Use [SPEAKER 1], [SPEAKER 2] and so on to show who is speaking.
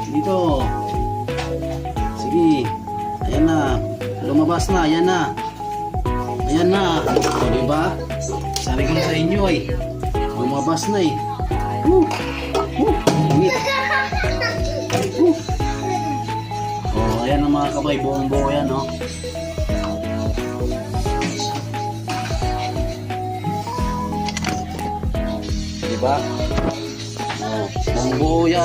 [SPEAKER 1] Dito. Sige. Ayan na. Lumabas na. Ayan na. Ayan na. O, diba? Sabi ko na sa inyo eh. Lumabas na eh. Init. O, ayan na mga kabay. Buong-buo yan, no? Diba? O, buong-buo yan.